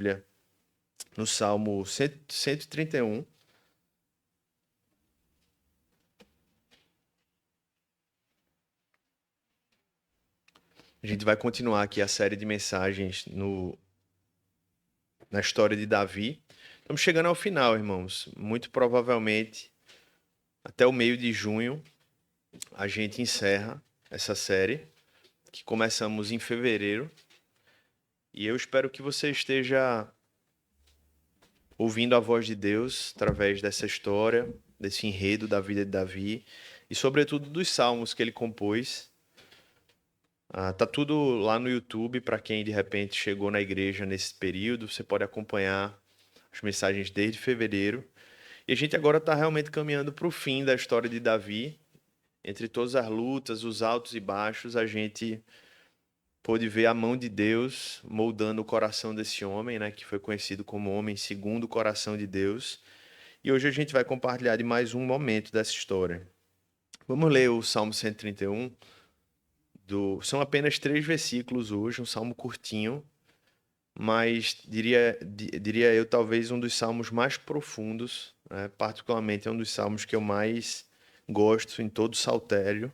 Bíblia, no Salmo 131. A gente vai continuar aqui a série de mensagens na história de Davi. Estamos chegando ao final, irmãos. Muito provavelmente, até o meio de junho, a gente encerra essa série, que começamos em fevereiro. E eu espero que você esteja ouvindo a voz de Deus através dessa história, desse enredo da vida de Davi e, sobretudo, dos salmos que ele compôs. Tá tudo lá no YouTube para quem de repente chegou na igreja nesse período. Você pode acompanhar as mensagens desde fevereiro. E a gente agora está realmente caminhando para o fim da história de Davi. Entre todas as lutas, os altos e baixos, a gente pôde ver a mão de Deus moldando o coração desse homem, né, que foi conhecido como homem segundo o coração de Deus. E hoje a gente vai compartilhar de mais um momento dessa história. Vamos ler o Salmo 131. São apenas 3 versículos hoje, um salmo curtinho, mas diria eu talvez um dos salmos mais profundos, né? Particularmente é um dos salmos que eu mais gosto em todo o saltério,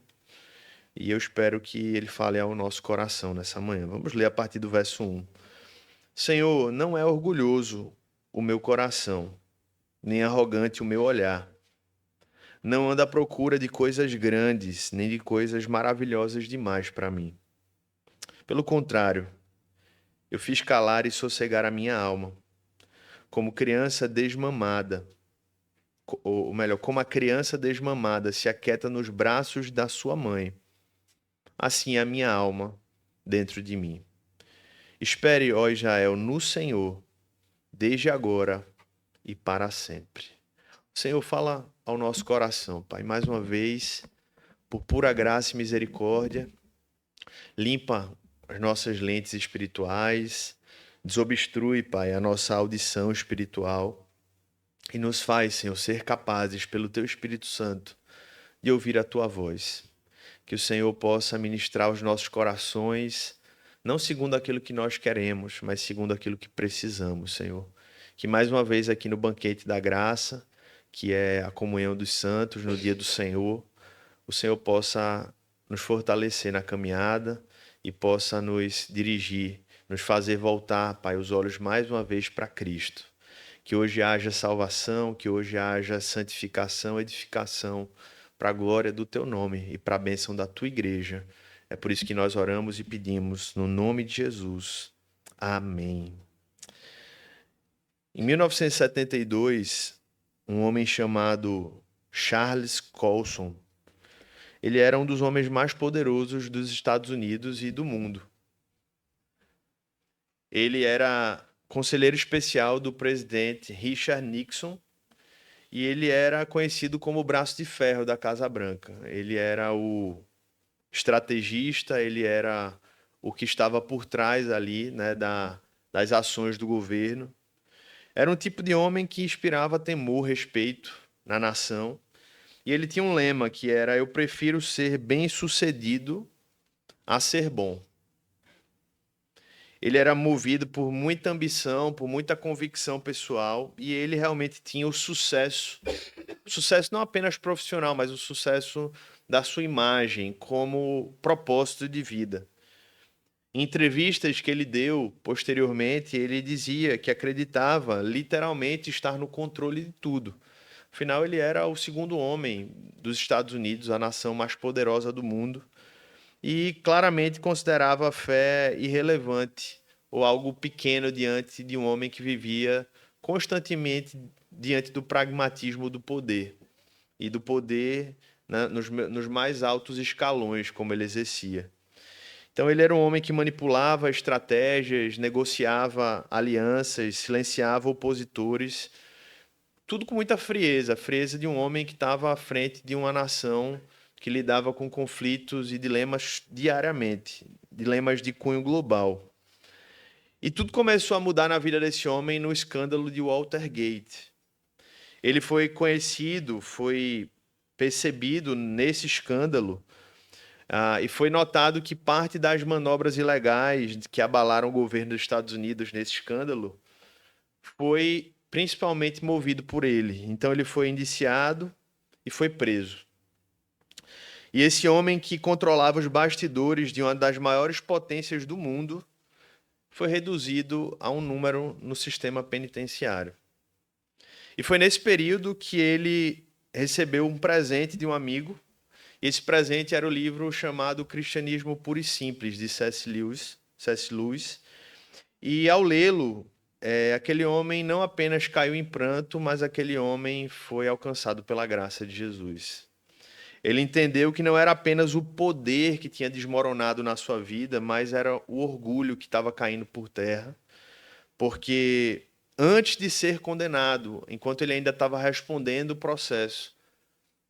e eu espero que ele fale ao nosso coração nessa manhã. Vamos ler a partir do verso 1. Senhor, não é orgulhoso o meu coração, nem arrogante o meu olhar. Não anda à procura de coisas grandes, nem de coisas maravilhosas demais para mim. Pelo contrário, eu fiz calar e sossegar a minha alma, como criança desmamada, ou melhor, como a criança desmamada se aquieta nos braços da sua mãe. Assim é a minha alma dentro de mim. Espere, ó Israel, no Senhor, desde agora e para sempre. Senhor, fala ao nosso coração, Pai, mais uma vez, por pura graça e misericórdia, limpa as nossas lentes espirituais, desobstrui, Pai, a nossa audição espiritual e nos faz, Senhor, ser capazes, pelo Teu Espírito Santo, de ouvir a Tua voz. Que o Senhor possa ministrar os nossos corações, não segundo aquilo que nós queremos, mas segundo aquilo que precisamos, Senhor. Que mais uma vez aqui no banquete da graça, que é a comunhão dos santos no dia do Senhor, o Senhor possa nos fortalecer na caminhada e possa nos dirigir, nos fazer voltar, Pai, os olhos mais uma vez para Cristo. Que hoje haja salvação, que hoje haja santificação, edificação para a glória do Teu nome e para a bênção da Tua igreja. É por isso que nós oramos e pedimos, no nome de Jesus. Amém. Em 1972, um homem chamado Charles Colson, ele era um dos homens mais poderosos dos Estados Unidos e do mundo. Ele era conselheiro especial do presidente Richard Nixon e ele era conhecido como o braço de ferro da Casa Branca. Ele era o estrategista, ele era o que estava por trás ali, né, das ações do governo. Era um tipo de homem que inspirava temor, respeito na nação. E ele tinha um lema que era: eu prefiro ser bem-sucedido a ser bom. Ele era movido por muita ambição, por muita convicção pessoal, e ele realmente tinha o sucesso não apenas profissional, mas o sucesso da sua imagem como propósito de vida. Em entrevistas que ele deu posteriormente, ele dizia que acreditava literalmente estar no controle de tudo. Afinal, ele era o segundo homem dos Estados Unidos, a nação mais poderosa do mundo, e claramente considerava a fé irrelevante ou algo pequeno diante de um homem que vivia constantemente diante do pragmatismo do poder e do poder, né, nos mais altos escalões como ele exercia. Então ele era um homem que manipulava estratégias, negociava alianças, silenciava opositores, tudo com muita frieza, a frieza de um homem que estava à frente de uma nação que lidava com conflitos e dilemas diariamente, dilemas de cunho global. E tudo começou a mudar na vida desse homem no escândalo de Watergate. Ele foi conhecido, foi percebido nesse escândalo, e foi notado que parte das manobras ilegais que abalaram o governo dos Estados Unidos nesse escândalo foi principalmente movido por ele. Então ele foi indiciado e foi preso. E esse homem que controlava os bastidores de uma das maiores potências do mundo foi reduzido a um número no sistema penitenciário. E foi nesse período que ele recebeu um presente de um amigo. Esse presente era o livro chamado Cristianismo Puro e Simples, de C.S. Lewis. E ao lê-lo, aquele homem não apenas caiu em pranto, mas aquele homem foi alcançado pela graça de Jesus. Ele entendeu que não era apenas o poder que tinha desmoronado na sua vida, mas era o orgulho que estava caindo por terra, porque antes de ser condenado, enquanto ele ainda estava respondendo o processo,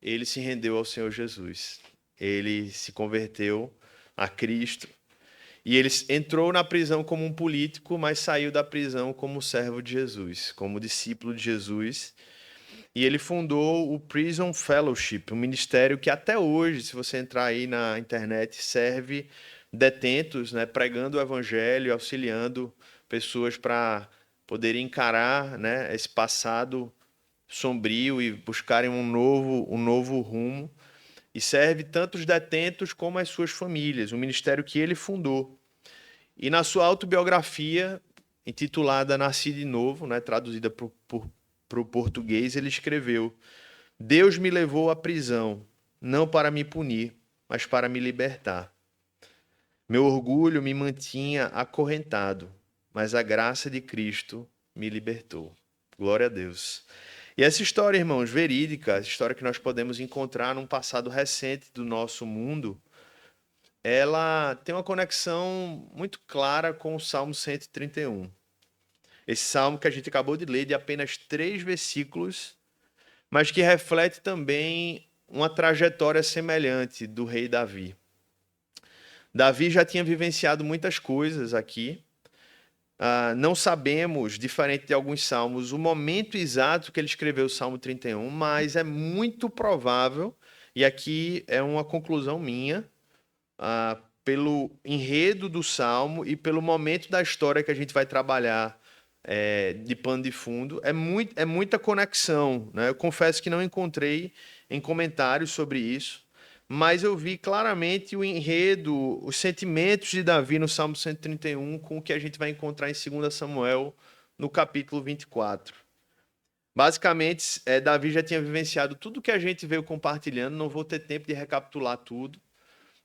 ele se rendeu ao Senhor Jesus. Ele se converteu a Cristo e ele entrou na prisão como um político, mas saiu da prisão como servo de Jesus, como discípulo de Jesus. E ele fundou o Prison Fellowship, um ministério que até hoje, se você entrar aí na internet, serve detentos, né, pregando o evangelho, auxiliando pessoas para poderem encarar, né, esse passado sombrio e buscarem um novo rumo. E serve tanto os detentos como as suas famílias, um ministério que ele fundou. E na sua autobiografia, intitulada Nasci de Novo, né, traduzida para o português, ele escreveu: Deus me levou à prisão, não para me punir, mas para me libertar. Meu orgulho me mantinha acorrentado, mas a graça de Cristo me libertou. Glória a Deus. E essa história, irmãos, verídica, essa história que nós podemos encontrar num passado recente do nosso mundo, ela tem uma conexão muito clara com o Salmo 131. Esse salmo que a gente acabou de ler, de apenas 3 versículos, mas que reflete também uma trajetória semelhante do rei Davi. Davi já tinha vivenciado muitas coisas aqui. Não sabemos, diferente de alguns salmos, o momento exato que ele escreveu o Salmo 31, mas é muito provável, e aqui é uma conclusão minha, pelo enredo do salmo e pelo momento da história que a gente vai trabalhar de pano de fundo, é muita conexão, né? Eu confesso que não encontrei em comentários sobre isso, mas eu vi claramente o enredo, os sentimentos de Davi no Salmo 131 com o que a gente vai encontrar em 2 Samuel, no capítulo 24. Basicamente, Davi já tinha vivenciado tudo que a gente veio compartilhando, não vou ter tempo de recapitular tudo,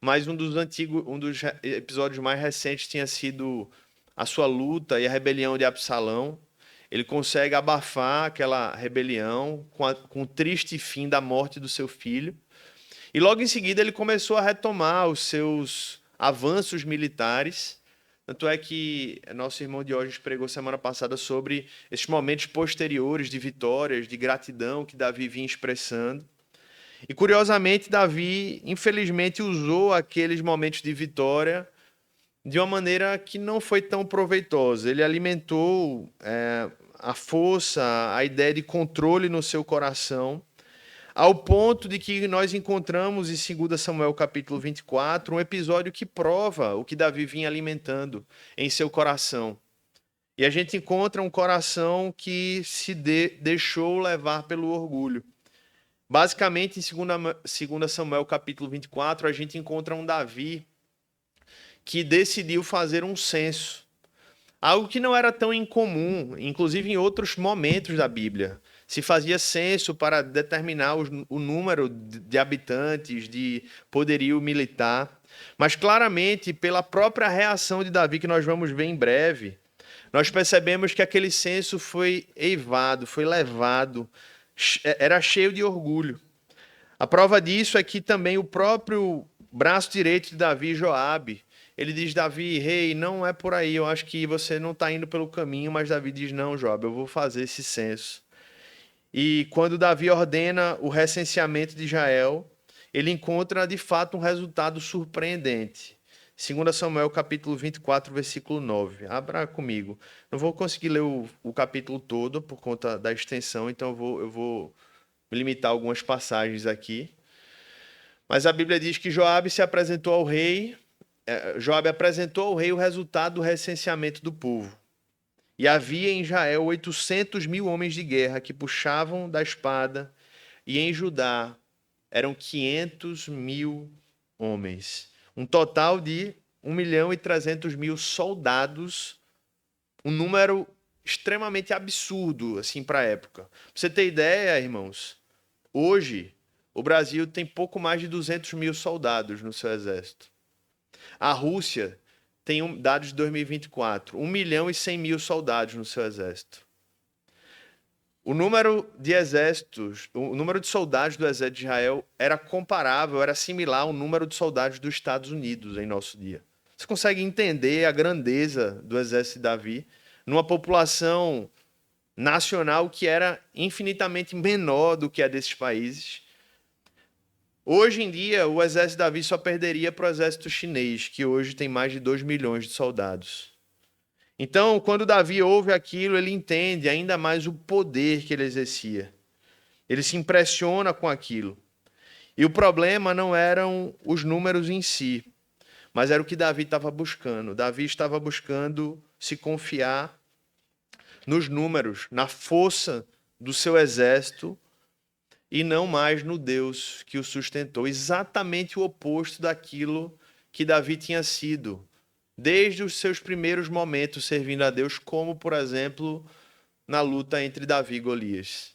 mas um dos episódios mais recentes tinha sido a sua luta e a rebelião de Absalão. Ele consegue abafar aquela rebelião com o triste fim da morte do seu filho. E logo em seguida ele começou a retomar os seus avanços militares. Tanto é que nosso irmão Diógenes pregou semana passada sobre esses momentos posteriores de vitórias, de gratidão que Davi vinha expressando. E curiosamente, Davi, infelizmente, usou aqueles momentos de vitória de uma maneira que não foi tão proveitosa. Ele alimentou a força, a ideia de controle no seu coração, ao ponto de que nós encontramos em 2 Samuel capítulo 24 um episódio que prova o que Davi vinha alimentando em seu coração. E a gente encontra um coração que se deixou levar pelo orgulho. Basicamente, em 2 Samuel capítulo 24, a gente encontra um Davi que decidiu fazer um censo. Algo que não era tão incomum, inclusive em outros momentos da Bíblia. Se fazia censo para determinar o número de habitantes, de poderio militar. Mas claramente, pela própria reação de Davi, que nós vamos ver em breve, nós percebemos que aquele censo foi eivado, foi levado, era cheio de orgulho. A prova disso é que também o próprio braço direito de Davi, Joabe, ele diz: Davi, rei, não é por aí, eu acho que você não está indo pelo caminho, mas Davi diz: não, Joabe, eu vou fazer esse censo. E quando Davi ordena o recenseamento de Israel, ele encontra de fato um resultado surpreendente. 2 Samuel capítulo 24, versículo 9. Abra comigo. Não vou conseguir ler o capítulo todo por conta da extensão, então eu vou me limitar a algumas passagens aqui. Mas a Bíblia diz que Joabe apresentou ao rei o resultado do recenseamento do povo. E havia em Israel 800 mil homens de guerra que puxavam da espada, e em Judá eram 500 mil homens. Um total de 1.300.000 soldados, um número extremamente absurdo assim para a época. Pra você ter ideia, irmãos, hoje o Brasil tem pouco mais de 200 mil soldados no seu exército. A Rússia tem dados de 2024, 1.100.000 soldados no seu exército. O número de exércitos, o número de soldados do exército de Israel era comparável, era similar ao número de soldados dos Estados Unidos em nosso dia. Você consegue entender a grandeza do exército de Davi numa população nacional que era infinitamente menor do que a desses países? Hoje em dia, o exército de Davi só perderia para o exército chinês, que hoje tem mais de 2 milhões de soldados. Então, quando Davi ouve aquilo, ele entende ainda mais o poder que ele exercia. Ele se impressiona com aquilo. E o problema não eram os números em si, mas era o que Davi estava buscando. Davi estava buscando se confiar nos números, na força do seu exército e não mais no Deus que o sustentou. Exatamente o oposto daquilo que Davi tinha sido desde os seus primeiros momentos servindo a Deus, como, por exemplo, na luta entre Davi e Golias.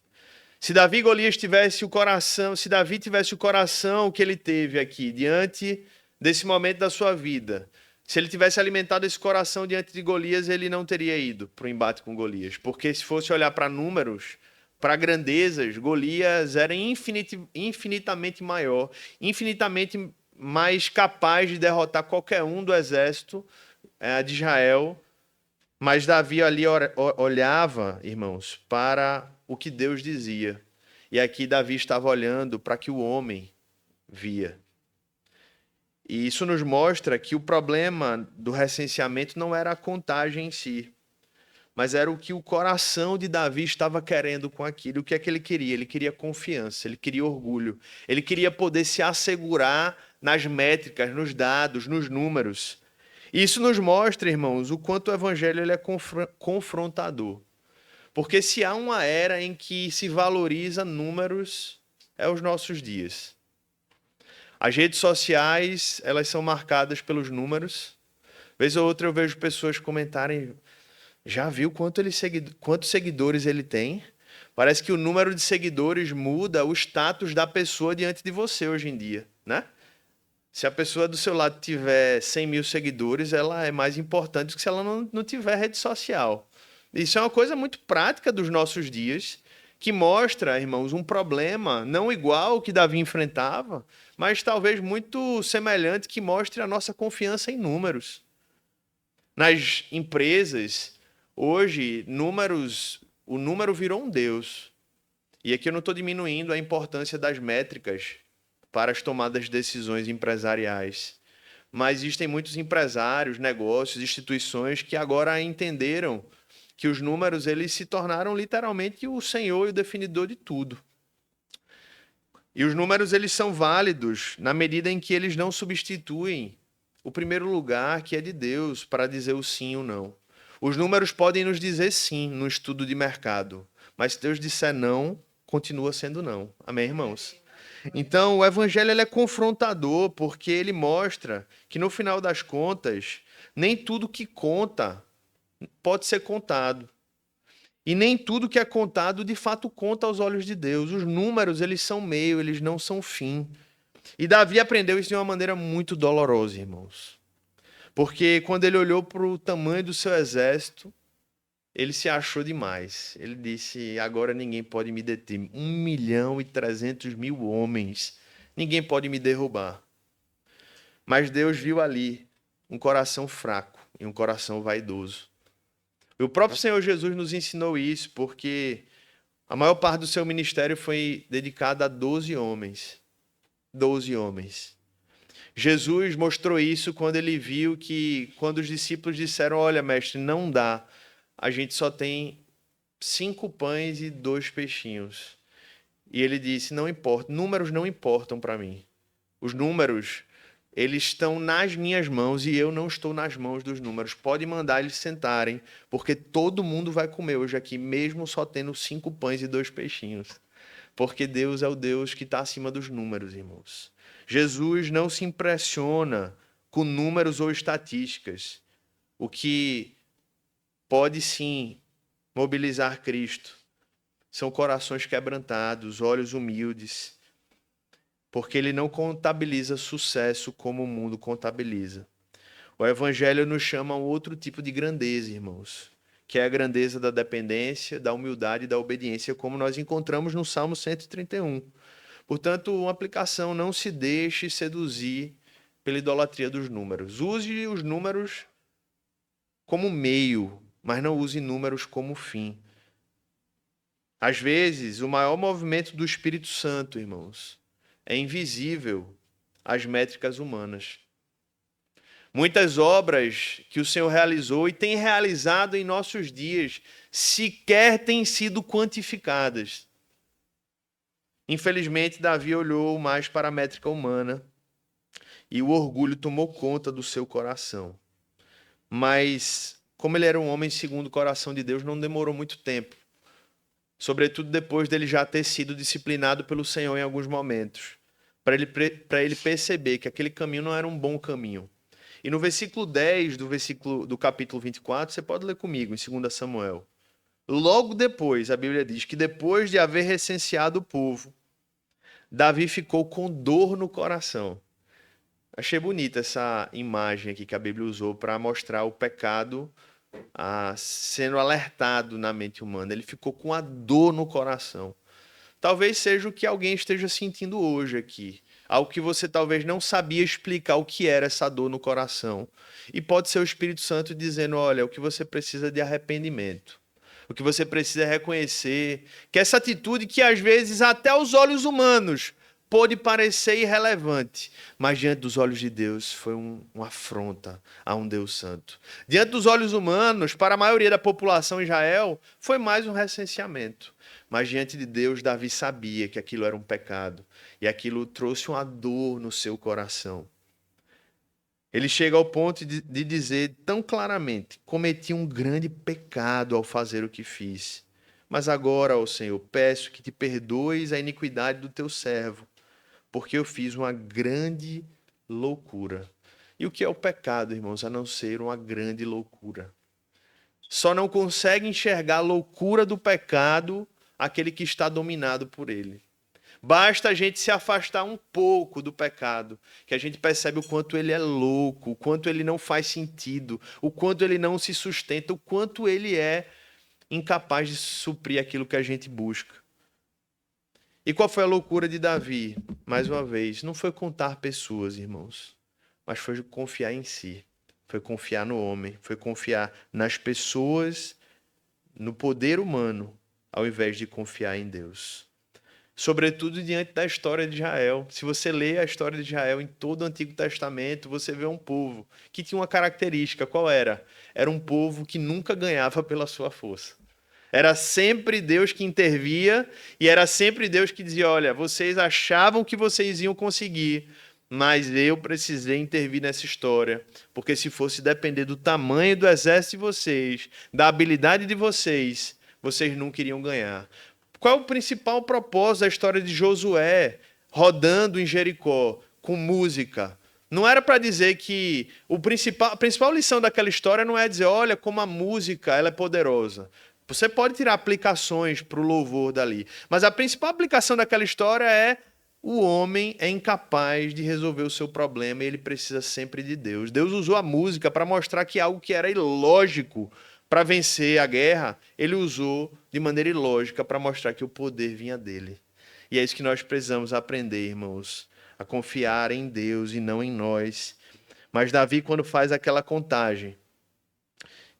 Se Davi e Golias tivesse o coração, se Davi tivesse o coração que ele teve aqui, diante desse momento da sua vida, se ele tivesse alimentado esse coração diante de Golias, ele não teria ido para o embate com Golias. Porque se fosse olhar para números, para grandezas, Golias era infinitamente maior, infinitamente mais capaz de derrotar qualquer um do exército de Israel. Mas Davi ali olhava, irmãos, para o que Deus dizia. E aqui Davi estava olhando para o que o homem via. E isso nos mostra que o problema do recenseamento não era a contagem em si, mas era o que o coração de Davi estava querendo com aquilo. O que é que ele queria? Ele queria confiança, ele queria orgulho, ele queria poder se assegurar nas métricas, nos dados, nos números. E isso nos mostra, irmãos, o quanto o evangelho ele é confrontador. Porque se há uma era em que se valoriza números, é os nossos dias. As redes sociais, elas são marcadas pelos números. Vez ou outra eu vejo pessoas comentarem, já viu quantos seguidores ele tem? Parece que o número de seguidores muda o status da pessoa diante de você hoje em dia, né? Se a pessoa do seu lado tiver 100 mil seguidores, ela é mais importante do que se ela não tiver rede social. Isso é uma coisa muito prática dos nossos dias, que mostra, irmãos, um problema não igual ao que Davi enfrentava, mas talvez muito semelhante, que mostre a nossa confiança em números. Nas empresas, hoje, o número virou um Deus. E aqui eu não estou diminuindo a importância das métricas para as tomadas de decisões empresariais. Mas existem muitos empresários, negócios, instituições que agora entenderam que os números eles se tornaram literalmente o senhor e o definidor de tudo. E os números eles são válidos na medida em que eles não substituem o primeiro lugar, que é de Deus, para dizer o sim ou não. Os números podem nos dizer sim no estudo de mercado, mas se Deus disser não, continua sendo não. Amém, irmãos? Então, o evangelho ele é confrontador, porque ele mostra que, no final das contas, nem tudo que conta pode ser contado. E nem tudo que é contado, de fato, conta aos olhos de Deus. Os números, eles são meio, eles não são fim. E Davi aprendeu isso de uma maneira muito dolorosa, irmãos. Porque quando ele olhou para o tamanho do seu exército, ele se achou demais. Ele disse, agora ninguém pode me deter. 1.300.000 homens. Ninguém pode me derrubar. Mas Deus viu ali um coração fraco e um coração vaidoso. E o próprio Senhor Jesus nos ensinou isso, porque a maior parte do seu ministério foi dedicada a 12 homens. 12 homens. Jesus mostrou isso quando ele viu que, quando os discípulos disseram, olha, mestre, não dá. A gente só tem 5 pães e 2 peixinhos. E ele disse, não importa, números não importam para mim. Os números, eles estão nas minhas mãos e eu não estou nas mãos dos números. Pode mandar eles sentarem, porque todo mundo vai comer hoje aqui, mesmo só tendo 5 pães e 2 peixinhos. Porque Deus é o Deus que está acima dos números, irmãos. Jesus não se impressiona com números ou estatísticas. O que pode sim mobilizar Cristo são corações quebrantados, olhos humildes, porque ele não contabiliza sucesso como o mundo contabiliza. O Evangelho nos chama a um outro tipo de grandeza, irmãos, que é a grandeza da dependência, da humildade e da obediência, como nós encontramos no Salmo 131. Portanto, uma aplicação: não se deixe seduzir pela idolatria dos números. Use os números como meio, mas não use números como fim. Às vezes, o maior movimento do Espírito Santo, irmãos, é invisível às métricas humanas. Muitas obras que o Senhor realizou e tem realizado em nossos dias sequer têm sido quantificadas. Infelizmente, Davi olhou mais para a métrica humana e o orgulho tomou conta do seu coração. Mas, como ele era um homem segundo o coração de Deus, não demorou muito tempo. Sobretudo depois dele já ter sido disciplinado pelo Senhor em alguns momentos, para ele perceber que aquele caminho não era um bom caminho. E no versículo 10 do capítulo 24, você pode ler comigo, em 2 Samuel. Logo depois, a Bíblia diz que depois de haver recenseado o povo, Davi ficou com dor no coração. Achei bonita essa imagem aqui que a Bíblia usou para mostrar o pecado sendo alertado na mente humana. Ele ficou com a dor no coração. Talvez seja o que alguém esteja sentindo hoje aqui. Algo que você talvez não sabia explicar o que era essa dor no coração. E pode ser o Espírito Santo dizendo: olha, o que você precisa de arrependimento. O que você precisa é reconhecer que essa atitude, que às vezes até aos olhos humanos pode parecer irrelevante, mas diante dos olhos de Deus foi uma afronta a um Deus santo. Diante dos olhos humanos, para a maioria da população de Israel, foi mais um recenseamento. Mas diante de Deus, Davi sabia que aquilo era um pecado e aquilo trouxe uma dor no seu coração. Ele chega ao ponto de dizer tão claramente: cometi um grande pecado ao fazer o que fiz. Mas agora, ó Senhor, peço que te perdoes a iniquidade do teu servo, porque eu fiz uma grande loucura. E o que é o pecado, irmãos, a não ser uma grande loucura? Só não consegue enxergar a loucura do pecado aquele que está dominado por ele. Basta a gente se afastar um pouco do pecado, que a gente percebe o quanto ele é louco, o quanto ele não faz sentido, o quanto ele não se sustenta, o quanto ele é incapaz de suprir aquilo que a gente busca. E qual foi a loucura de Davi? Mais uma vez, não foi contar pessoas, irmãos, mas foi confiar em si. Foi confiar no homem, foi confiar nas pessoas, no poder humano, ao invés de confiar em Deus. Sobretudo diante da história de Israel. Se você lê a história de Israel em todo o Antigo Testamento, você vê um povo que tinha uma característica. Qual era? Era um povo que nunca ganhava pela sua força. Era sempre Deus que intervia e era sempre Deus que dizia: olha, vocês achavam que vocês iam conseguir, mas eu precisei intervir nessa história, porque se fosse depender do tamanho do exército de vocês, da habilidade de vocês, vocês nunca iriam ganhar. Qual é o principal propósito da história de Josué rodando em Jericó com música? Não era para dizer que a principal lição daquela história não é dizer: olha como a música ela é poderosa. Você pode tirar aplicações para o louvor dali, mas a principal aplicação daquela história é: o homem é incapaz de resolver o seu problema e ele precisa sempre de Deus. Deus usou a música para mostrar que algo que era ilógico para vencer a guerra, ele usou de maneira ilógica para mostrar que o poder vinha dele. E é isso que nós precisamos aprender, irmãos, a confiar em Deus e não em nós. Mas Davi, quando faz aquela contagem,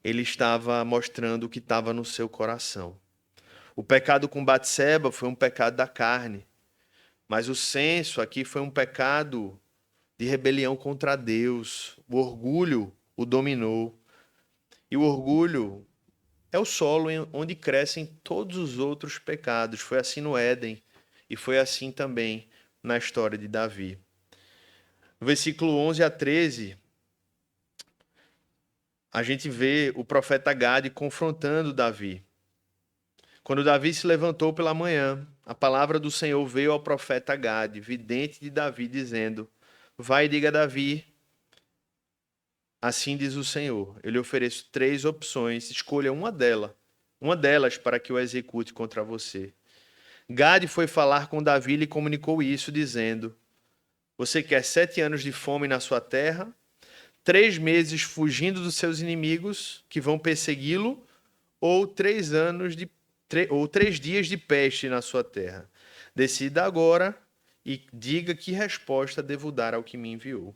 ele estava mostrando o que estava no seu coração. O pecado com Batseba foi um pecado da carne, mas o senso aqui foi um pecado de rebelião contra Deus. O orgulho o dominou. E o orgulho é o solo onde crescem todos os outros pecados. Foi assim no Éden e foi assim também na história de Davi. No versículo 11 a 13, a gente vê o profeta Gade confrontando Davi. Quando Davi se levantou pela manhã, a palavra do Senhor veio ao profeta Gade, vidente de Davi, dizendo: Vai e diga a Davi, assim diz o Senhor, eu lhe ofereço 3 opções, escolha uma delas para que eu execute contra você. Gade foi falar com Davi e lhe comunicou isso, dizendo: Você quer 7 anos de fome na sua terra, 3 meses fugindo dos seus inimigos que vão persegui-lo, ou 3 dias de peste na sua terra? Decida agora e diga que resposta devo dar ao que me enviou.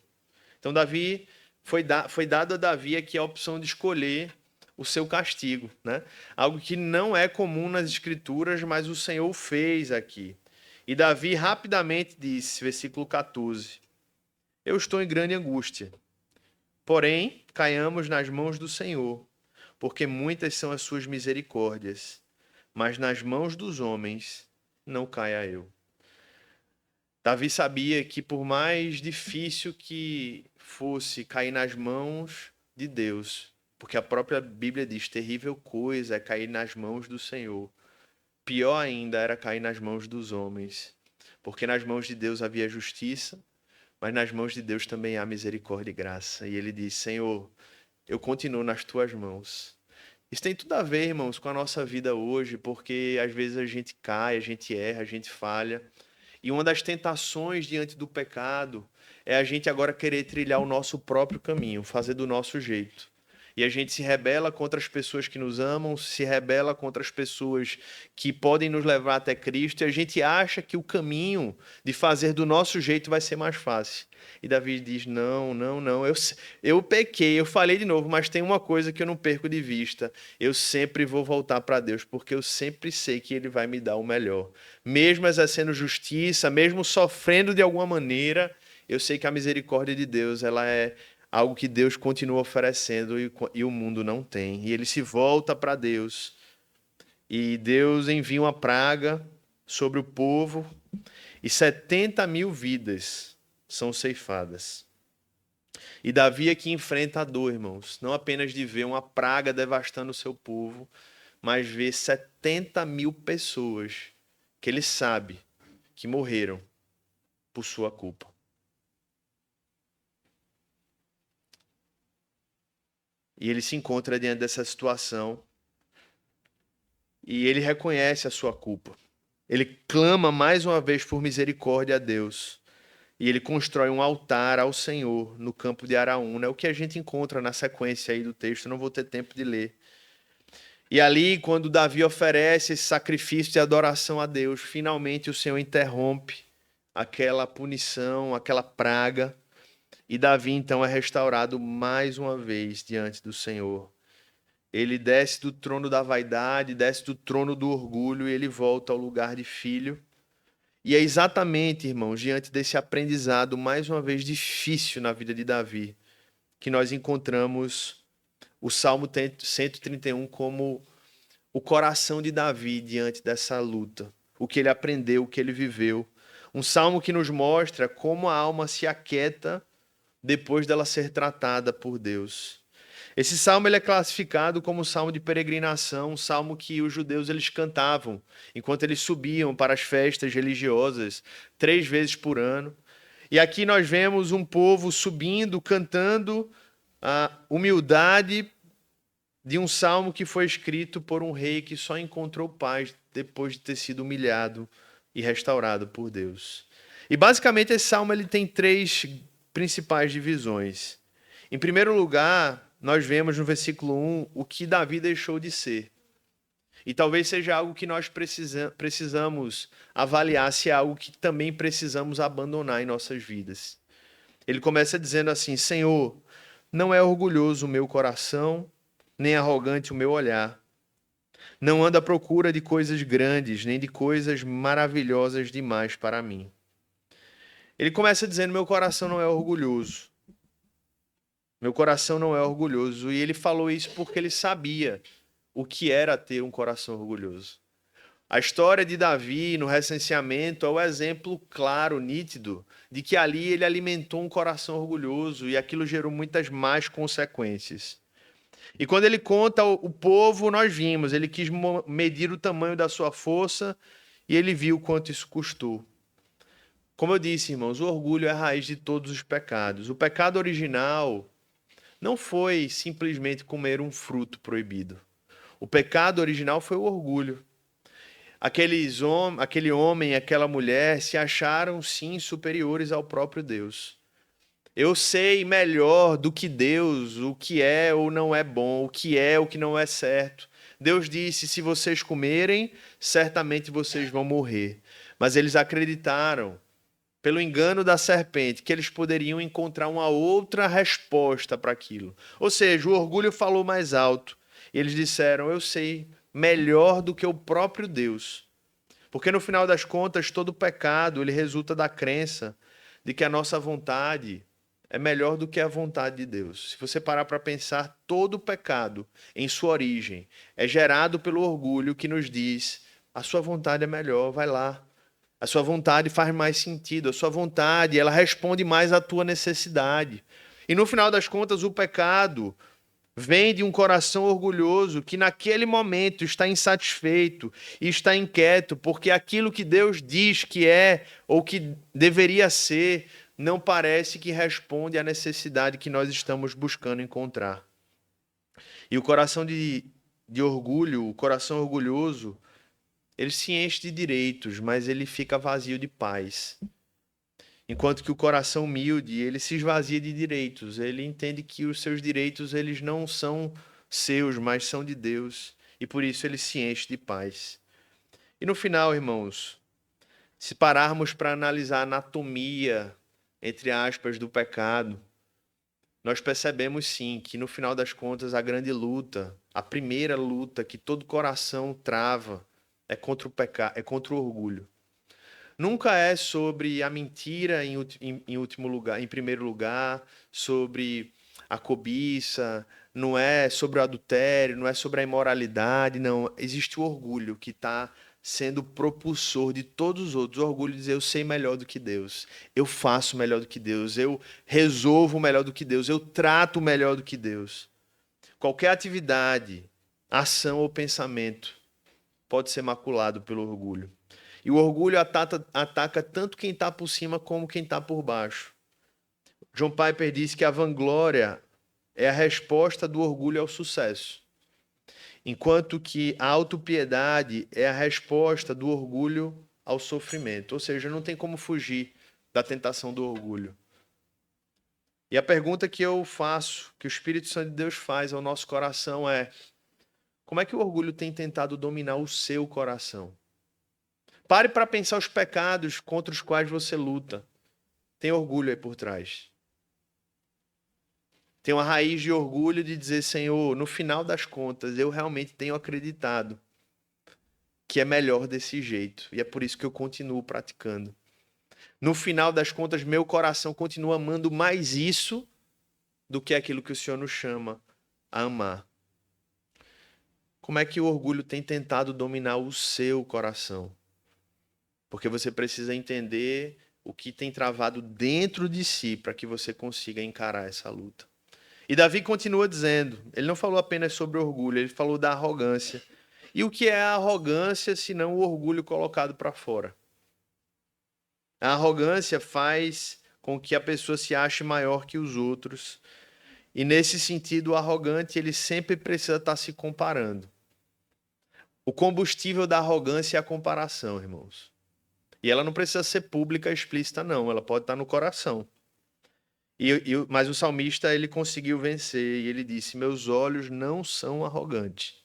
Então, Davi foi dado a Davi aqui a opção de escolher o seu castigo, né? Algo que não é comum nas escrituras, mas o Senhor fez aqui. E Davi rapidamente disse, versículo 14: Eu estou em grande angústia. Porém, caiamos nas mãos do Senhor, porque muitas são as suas misericórdias, mas nas mãos dos homens não caia eu. Davi sabia que por mais difícil que fosse cair nas mãos de Deus, porque a própria Bíblia diz, terrível coisa é cair nas mãos do Senhor. Pior ainda era cair nas mãos dos homens, porque nas mãos de Deus havia justiça, mas nas mãos de Deus também há misericórdia e graça. E ele diz, Senhor, eu continuo nas tuas mãos. Isso tem tudo a ver, irmãos, com a nossa vida hoje, porque às vezes a gente cai, a gente erra, a gente falha. E uma das tentações diante do pecado é a gente agora querer trilhar o nosso próprio caminho, fazer do nosso jeito. E a gente se rebela contra as pessoas que nos amam, se rebela contra as pessoas que podem nos levar até Cristo, e a gente acha que o caminho de fazer do nosso jeito vai ser mais fácil. E Davi diz: Não, não, não, eu pequei, eu falei de novo, mas tem uma coisa que eu não perco de vista: eu sempre vou voltar para Deus, porque eu sempre sei que Ele vai me dar o melhor. Mesmo exercendo justiça, mesmo sofrendo de alguma maneira, eu sei que a misericórdia de Deus, ela é algo que Deus continua oferecendo e o mundo não tem. E ele se volta para Deus. E Deus envia uma praga sobre o povo e 70.000 vidas são ceifadas. E Davi aqui enfrenta a dor, irmãos. Não apenas de ver uma praga devastando o seu povo, mas ver 70.000 pessoas que ele sabe que morreram por sua culpa. E ele se encontra diante dessa situação e ele reconhece a sua culpa. Ele clama mais uma vez por misericórdia a Deus. E ele constrói um altar ao Senhor no campo de Araúna. É o que a gente encontra na sequência aí do texto, eu não vou ter tempo de ler. E ali, quando Davi oferece esse sacrifício de adoração a Deus, finalmente o Senhor interrompe aquela punição, aquela praga. E Davi então é restaurado mais uma vez diante do Senhor. Ele desce do trono da vaidade, desce do trono do orgulho e ele volta ao lugar de filho. E é exatamente, irmãos, diante desse aprendizado, mais uma vez difícil na vida de Davi, que nós encontramos o Salmo 131 como o coração de Davi diante dessa luta, o que ele aprendeu, o que ele viveu. Um salmo que nos mostra como a alma se aquieta depois dela ser tratada por Deus. Esse salmo ele é classificado como um salmo de peregrinação, um salmo que os judeus eles cantavam enquanto eles subiam para as festas religiosas 3 vezes por ano. E aqui nós vemos um povo subindo, cantando a humildade de um salmo que foi escrito por um rei que só encontrou paz depois de ter sido humilhado e restaurado por Deus. E basicamente esse salmo ele tem 3 principais divisões. Em primeiro lugar, nós vemos no versículo 1 o que Davi deixou de ser. E talvez seja algo que nós precisamos avaliar se é algo que também precisamos abandonar em nossas vidas. Ele começa dizendo assim: Senhor, não é orgulhoso o meu coração, nem arrogante o meu olhar. Não ando à procura de coisas grandes, nem de coisas maravilhosas demais para mim. Ele começa dizendo: meu coração não é orgulhoso. Meu coração não é orgulhoso. E ele falou isso porque ele sabia o que era ter um coração orgulhoso. A história de Davi no recenseamento é o exemplo claro, nítido, de que ali ele alimentou um coração orgulhoso e aquilo gerou muitas más consequências. E quando ele conta o povo, nós vimos, ele quis medir o tamanho da sua força e ele viu quanto isso custou. Como eu disse, irmãos, o orgulho é a raiz de todos os pecados. O pecado original não foi simplesmente comer um fruto proibido. O pecado original foi o orgulho. Aquele homem e aquela mulher se acharam, sim, superiores ao próprio Deus. Eu sei melhor do que Deus o que é ou não é bom, o que não é certo. Deus disse: se vocês comerem, certamente vocês vão morrer. Mas eles acreditaram, pelo engano da serpente, que eles poderiam encontrar uma outra resposta para aquilo. Ou seja, o orgulho falou mais alto. E eles disseram: eu sei melhor do que o próprio Deus. Porque no final das contas, todo pecado ele resulta da crença de que a nossa vontade é melhor do que a vontade de Deus. Se você parar para pensar, todo pecado, em sua origem, é gerado pelo orgulho que nos diz: a sua vontade é melhor, vai lá. A sua vontade faz mais sentido, a sua vontade, ela responde mais à tua necessidade. E no final das contas, o pecado vem de um coração orgulhoso que naquele momento está insatisfeito e está inquieto, porque aquilo que Deus diz que é ou que deveria ser não parece que responde à necessidade que nós estamos buscando encontrar. E o coração de orgulho, o coração orgulhoso, ele se enche de direitos, mas ele fica vazio de paz. Enquanto que o coração humilde, ele se esvazia de direitos. Ele entende que os seus direitos, eles não são seus, mas são de Deus. E por isso ele se enche de paz. E no final, irmãos, se pararmos para analisar a anatomia, entre aspas, do pecado, nós percebemos sim que no final das contas a grande luta, a primeira luta que todo coração trava é contra o pecado, é contra o orgulho. Nunca é sobre a mentira em último lugar, em primeiro lugar, sobre a cobiça, não é sobre o adultério, não é sobre a imoralidade, não. Existe o orgulho que está sendo propulsor de todos os outros. O orgulho de dizer: eu sei melhor do que Deus, eu faço melhor do que Deus, eu resolvo melhor do que Deus, eu trato melhor do que Deus. Qualquer atividade, ação ou pensamento pode ser maculado pelo orgulho. E o orgulho ataca tanto quem está por cima como quem está por baixo. John Piper disse que a vanglória é a resposta do orgulho ao sucesso, enquanto que a autopiedade é a resposta do orgulho ao sofrimento. Ou seja, não tem como fugir da tentação do orgulho. E a pergunta que eu faço, que o Espírito Santo de Deus faz ao nosso coração é: como é que o orgulho tem tentado dominar o seu coração? Pare para pensar os pecados contra os quais você luta. Tem orgulho aí por trás. Tem uma raiz de orgulho de dizer: Senhor, no final das contas, eu realmente tenho acreditado que é melhor desse jeito. E é por isso que eu continuo praticando. No final das contas, meu coração continua amando mais isso do que aquilo que o Senhor nos chama a amar. Como é que o orgulho tem tentado dominar o seu coração? Porque você precisa entender o que tem travado dentro de si para que você consiga encarar essa luta. E Davi continua dizendo, ele não falou apenas sobre orgulho, ele falou da arrogância. E o que é a arrogância senão o orgulho colocado para fora? A arrogância faz com que a pessoa se ache maior que os outros. E nesse sentido, o arrogante ele sempre precisa estar se comparando. O combustível da arrogância é a comparação, irmãos. E ela não precisa ser pública, explícita, não. Ela pode estar no coração. Mas o salmista, ele conseguiu vencer. E ele disse: meus olhos não são arrogantes.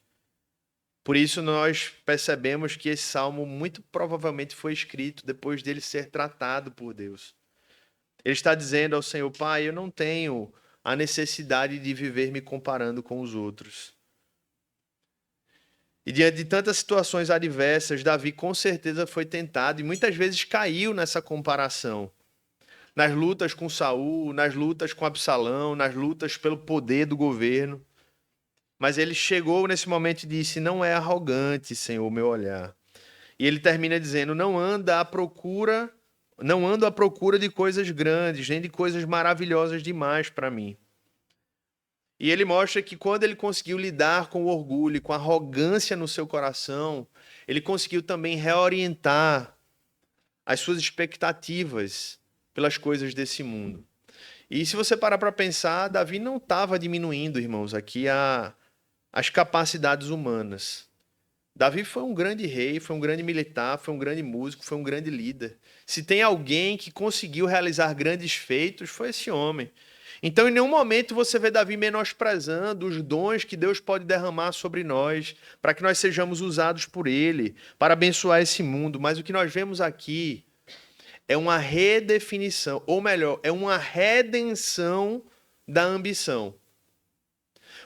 Por isso nós percebemos que esse salmo muito provavelmente foi escrito depois dele ser tratado por Deus. Ele está dizendo ao Senhor: Pai, eu não tenho a necessidade de viver me comparando com os outros. E diante de tantas situações adversas, Davi com certeza foi tentado e muitas vezes caiu nessa comparação. Nas lutas com Saul, nas lutas com Absalão, nas lutas pelo poder do governo. Mas ele chegou nesse momento e disse: não é arrogante, Senhor, o meu olhar. E ele termina dizendo: não ando à procura de coisas grandes, nem de coisas maravilhosas demais para mim. E ele mostra que quando ele conseguiu lidar com o orgulho, com a arrogância no seu coração, ele conseguiu também reorientar as suas expectativas pelas coisas desse mundo. E se você parar para pensar, Davi não estava diminuindo, irmãos, aqui as capacidades humanas. Davi foi um grande rei, foi um grande militar, foi um grande músico, foi um grande líder. Se tem alguém que conseguiu realizar grandes feitos, foi esse homem. Então, em nenhum momento você vê Davi menosprezando os dons que Deus pode derramar sobre nós, para que nós sejamos usados por Ele, para abençoar esse mundo. Mas o que nós vemos aqui é uma redefinição, ou melhor, é uma redenção da ambição.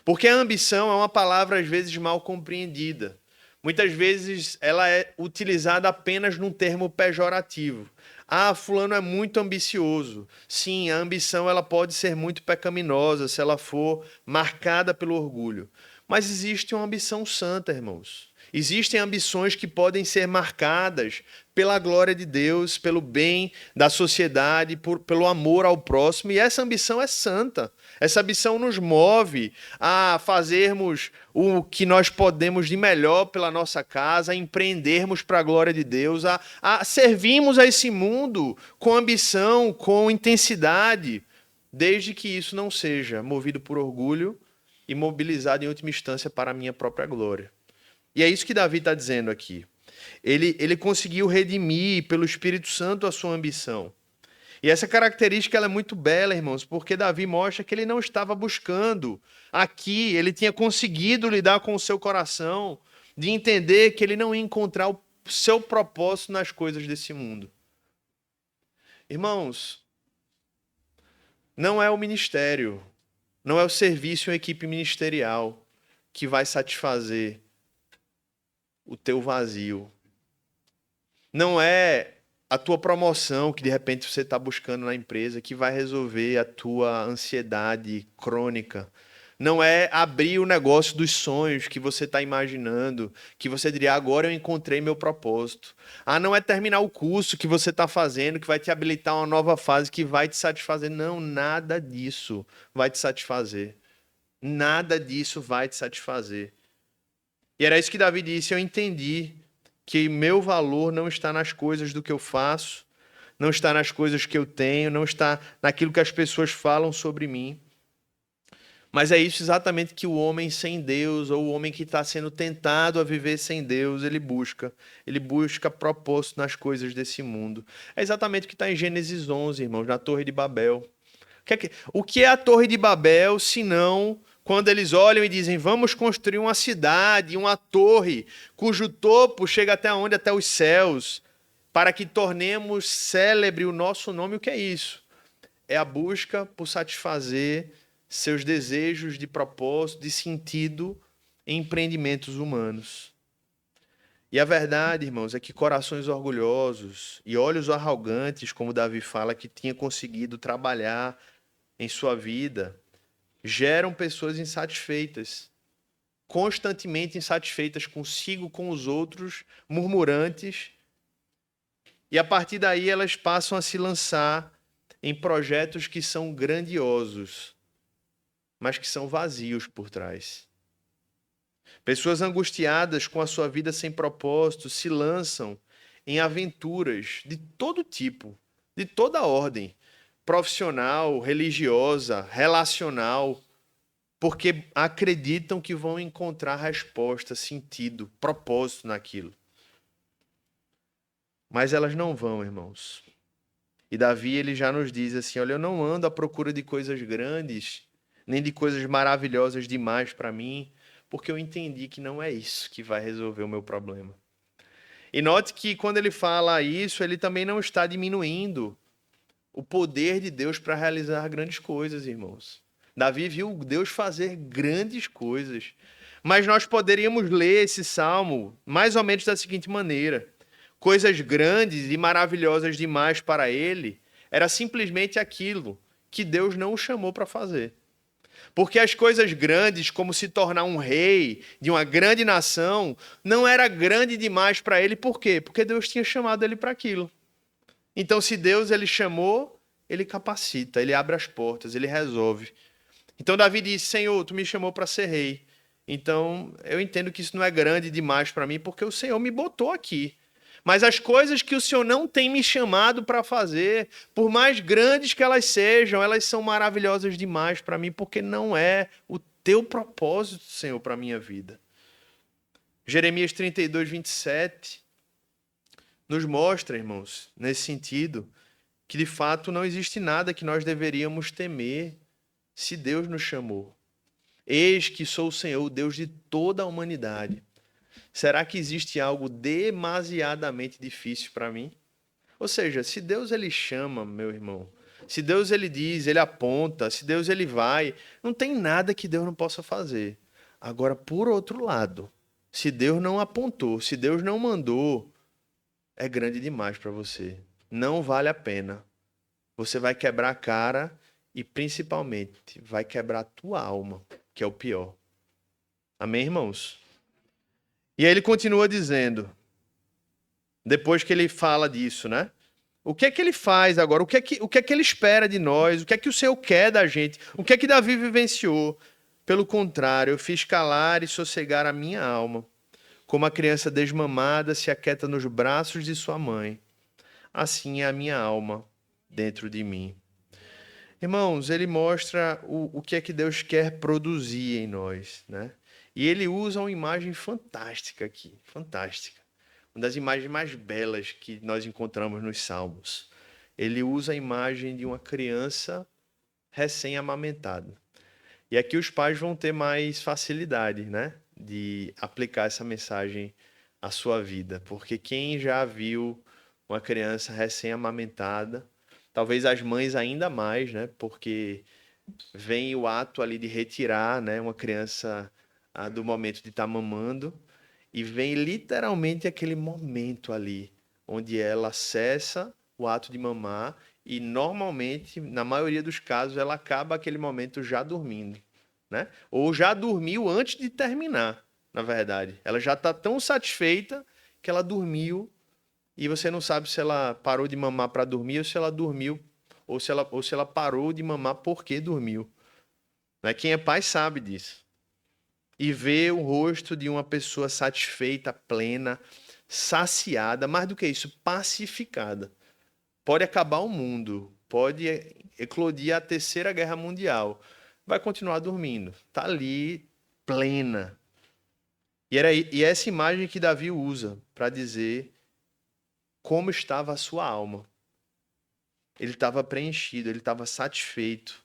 Porque a ambição é uma palavra, às vezes, mal compreendida. Muitas vezes ela é utilizada apenas num termo pejorativo. Ah, fulano é muito ambicioso. Sim, a ambição ela pode ser muito pecaminosa se ela for marcada pelo orgulho. Mas existe uma ambição santa, irmãos. Existem ambições que podem ser marcadas pela glória de Deus, pelo bem da sociedade, pelo amor ao próximo, e essa ambição é santa. Essa ambição nos move a fazermos o que nós podemos de melhor pela nossa casa, a empreendermos para a glória de Deus, a servirmos a esse mundo com ambição, com intensidade, desde que isso não seja movido por orgulho e mobilizado em última instância para a minha própria glória. E é isso que Davi está dizendo aqui. Ele conseguiu redimir pelo Espírito Santo a sua ambição. E essa característica ela é muito bela, irmãos, porque Davi mostra que ele não estava buscando aqui, ele tinha conseguido lidar com o seu coração, de entender que ele não ia encontrar o seu propósito nas coisas desse mundo. Irmãos, não é o ministério, não é o serviço em uma equipe ministerial que vai satisfazer o teu vazio. Não é a tua promoção que de repente você está buscando na empresa que vai resolver a tua ansiedade crônica. Não é abrir o negócio dos sonhos que você está imaginando, que você diria, agora eu encontrei meu propósito. Ah, não é terminar o curso que você está fazendo, que vai te habilitar uma nova fase, que vai te satisfazer. Não, nada disso vai te satisfazer. Nada disso vai te satisfazer. E era isso que Davi disse, eu entendi que meu valor não está nas coisas do que eu faço, não está nas coisas que eu tenho, não está naquilo que as pessoas falam sobre mim. Mas é isso exatamente que o homem sem Deus, ou o homem que está sendo tentado a viver sem Deus, ele busca. Ele busca propósito nas coisas desse mundo. É exatamente o que está em Gênesis 11, irmãos, na Torre de Babel. O que é a Torre de Babel, se não quando eles olham e dizem, vamos construir uma cidade, uma torre, cujo topo chega até onde? Até os céus, para que tornemos célebre o nosso nome. O que é isso? É a busca por satisfazer seus desejos de propósito, de sentido em empreendimentos humanos. E a verdade, irmãos, é que corações orgulhosos e olhos arrogantes, como Davi fala, que tinha conseguido trabalhar em sua vida, geram pessoas insatisfeitas, constantemente insatisfeitas consigo, com os outros, murmurantes. E a partir daí elas passam a se lançar em projetos que são grandiosos, mas que são vazios por trás. Pessoas angustiadas com a sua vida sem propósito se lançam em aventuras de todo tipo, de toda ordem, profissional, religiosa, relacional, porque acreditam que vão encontrar resposta, sentido, propósito naquilo. Mas elas não vão, irmãos. E Davi, ele já nos diz assim, olha, eu não ando à procura de coisas grandes, nem de coisas maravilhosas demais para mim, porque eu entendi que não é isso que vai resolver o meu problema. E note que quando ele fala isso, ele também não está diminuindo o poder de Deus para realizar grandes coisas, irmãos. Davi viu Deus fazer grandes coisas. Mas nós poderíamos ler esse salmo mais ou menos da seguinte maneira. Coisas grandes e maravilhosas demais para ele era simplesmente aquilo que Deus não o chamou para fazer. Porque as coisas grandes, como se tornar um rei de uma grande nação, não era grande demais para ele. Por quê? Porque Deus tinha chamado ele para aquilo. Então, se Deus ele chamou, ele capacita, ele abre as portas, ele resolve. Então, Davi disse: Senhor, tu me chamou para ser rei. Então, eu entendo que isso não é grande demais para mim, porque o Senhor me botou aqui. Mas as coisas que o Senhor não tem me chamado para fazer, por mais grandes que elas sejam, elas são maravilhosas demais para mim, porque não é o teu propósito, Senhor, para a minha vida. Jeremias 32, 27 nos mostra, irmãos, nesse sentido, que de fato não existe nada que nós deveríamos temer se Deus nos chamou. Eis que sou o Senhor, o Deus de toda a humanidade. Será que existe algo demasiadamente difícil para mim? Ou seja, se Deus ele chama, meu irmão, se Deus ele diz, ele aponta, se Deus ele vai, não tem nada que Deus não possa fazer. Agora, por outro lado, se Deus não apontou, se Deus não mandou, é grande demais para você. Não vale a pena. Você vai quebrar a cara e, principalmente, vai quebrar a tua alma, que é o pior. Amém, irmãos? E aí ele continua dizendo, depois que ele fala disso, né? O que é que ele faz agora? O que é que ele espera de nós? O que é que o Senhor quer da gente? O que é que Davi vivenciou? Pelo contrário, eu fiz calar e sossegar a minha alma, como a criança desmamada se aquieta nos braços de sua mãe. Assim é a minha alma dentro de mim. Irmãos, ele mostra o que é que Deus quer produzir em nós, né? E ele usa uma imagem fantástica aqui, fantástica. Uma das imagens mais belas que nós encontramos nos Salmos. Ele usa a imagem de uma criança recém-amamentada. E aqui os pais vão ter mais facilidade, né, de aplicar essa mensagem à sua vida. Porque quem já viu uma criança recém-amamentada, talvez as mães ainda mais, né, porque vem o ato ali de retirar, né, uma criança do momento de estar mamando, e vem literalmente aquele momento ali, onde ela cessa o ato de mamar e normalmente, na maioria dos casos, ela acaba aquele momento já dormindo, né? Ou já dormiu antes de terminar, na verdade. Ela já está tão satisfeita que ela dormiu e você não sabe se ela parou de mamar para dormir ou se ela dormiu ou se ela parou de mamar porque dormiu. Né? Quem é pai sabe disso. E ver o rosto de uma pessoa satisfeita, plena, saciada, mais do que isso, pacificada. Pode acabar o mundo, pode eclodir a Terceira Guerra Mundial, vai continuar dormindo, está ali plena. E é essa imagem que Davi usa para dizer como estava a sua alma. Ele estava preenchido, ele estava satisfeito.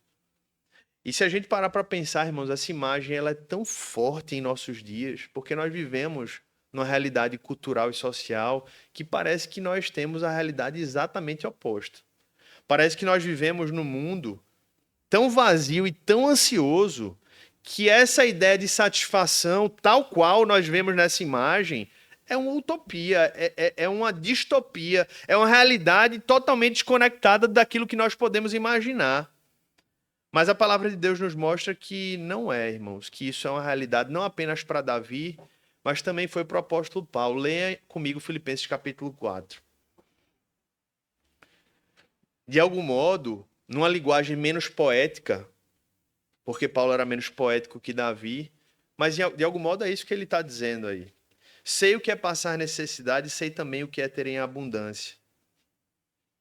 E se a gente parar para pensar, irmãos, essa imagem ela é tão forte em nossos dias, porque nós vivemos numa realidade cultural e social que parece que nós temos a realidade exatamente oposta. Parece que nós vivemos num mundo tão vazio e tão ansioso que essa ideia de satisfação, tal qual nós vemos nessa imagem, é uma utopia, é uma distopia, é uma realidade totalmente desconectada daquilo que nós podemos imaginar. Mas a palavra de Deus nos mostra que não é, irmãos, que isso é uma realidade não apenas para Davi, mas também foi para o apóstolo Paulo. Leia comigo Filipenses capítulo 4. De algum modo, numa linguagem menos poética, porque Paulo era menos poético que Davi, mas de algum modo é isso que ele está dizendo aí. Sei o que é passar necessidade, sei também o que é ter em abundância.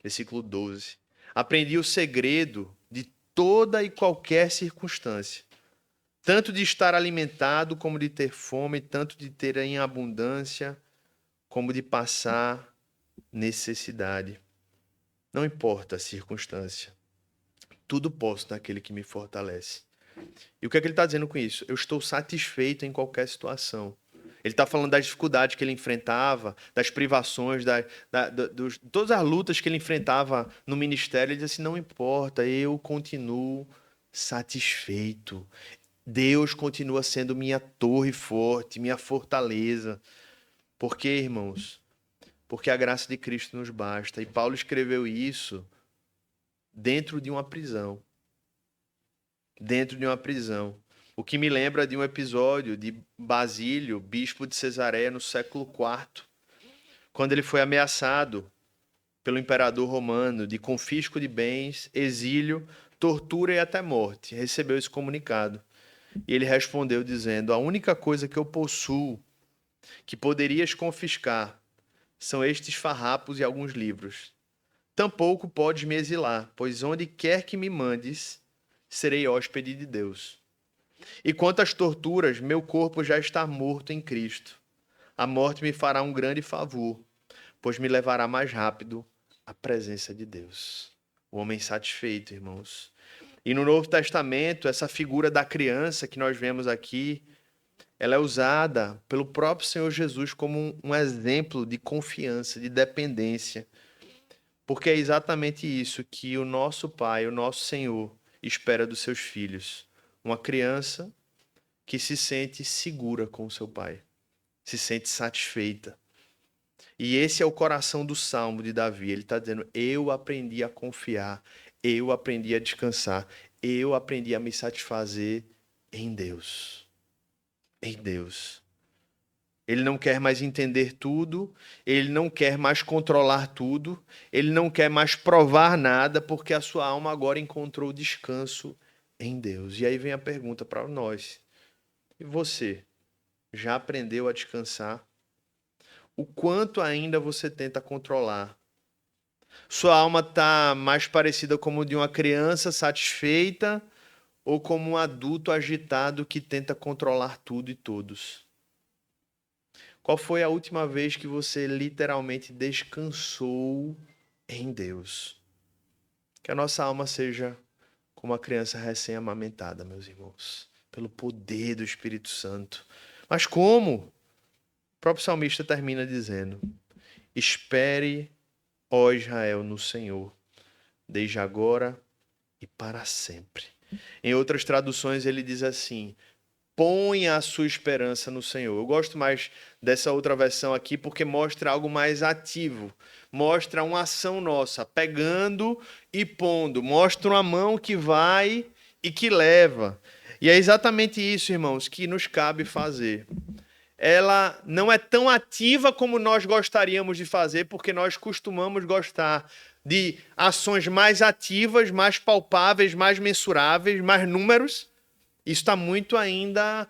Versículo 12. Aprendi o segredo de toda e qualquer circunstância, tanto de estar alimentado como de ter fome, tanto de ter em abundância como de passar necessidade. Não importa a circunstância, tudo posso naquele que me fortalece. E o que é que ele está dizendo com isso? Eu estou satisfeito em qualquer situação. Ele está falando das dificuldades que ele enfrentava, das privações, todas as lutas que ele enfrentava no ministério. Ele diz assim, não importa, eu continuo satisfeito. Deus continua sendo minha torre forte, minha fortaleza. Por quê, irmãos? Porque a graça de Cristo nos basta. E Paulo escreveu isso dentro de uma prisão. dentro de uma prisão. O que me lembra de um episódio de Basílio, bispo de Cesareia, no século IV, quando ele foi ameaçado pelo imperador romano de confisco de bens, exílio, tortura e até morte. Recebeu esse comunicado. E ele respondeu dizendo: a única coisa que eu possuo que poderias confiscar são estes farrapos e alguns livros. Tampouco podes me exilar, pois onde quer que me mandes, serei hóspede de Deus. E quanto às torturas, meu corpo já está morto em Cristo. A morte me fará um grande favor, pois me levará mais rápido à presença de Deus. O homem satisfeito, irmãos. E no Novo Testamento, essa figura da criança que nós vemos aqui, ela é usada pelo próprio Senhor Jesus como um exemplo de confiança, de dependência. Porque é exatamente isso que o nosso Pai, o nosso Senhor, espera dos seus filhos. Uma criança que se sente segura com o seu Pai, se sente satisfeita. E esse é o coração do Salmo de Davi. Ele está dizendo: eu aprendi a confiar, eu aprendi a descansar, eu aprendi a me satisfazer em Deus. Em Deus. Ele não quer mais entender tudo, ele não quer mais controlar tudo, ele não quer mais provar nada, porque a sua alma agora encontrou descanso em Deus. E aí vem a pergunta para nós: e você, já aprendeu a descansar? O quanto ainda você tenta controlar? Sua alma está mais parecida como de uma criança satisfeita ou como um adulto agitado que tenta controlar tudo e todos? Qual foi a última vez que você literalmente descansou em Deus? Que a nossa alma seja como a criança recém-amamentada, meus irmãos, pelo poder do Espírito Santo. Mas como? O próprio salmista termina dizendo: espere, ó Israel, no Senhor, desde agora e para sempre. Em outras traduções ele diz assim: ponha a sua esperança no Senhor. Eu gosto mais dessa outra versão aqui porque mostra algo mais ativo. Mostra uma ação nossa, pegando e pondo. Mostra uma mão que vai e que leva. E é exatamente isso, irmãos, que nos cabe fazer. Ela não é tão ativa como nós gostaríamos de fazer, porque nós costumamos gostar de ações mais ativas, mais palpáveis, mais mensuráveis, mais números. Isso está muito ainda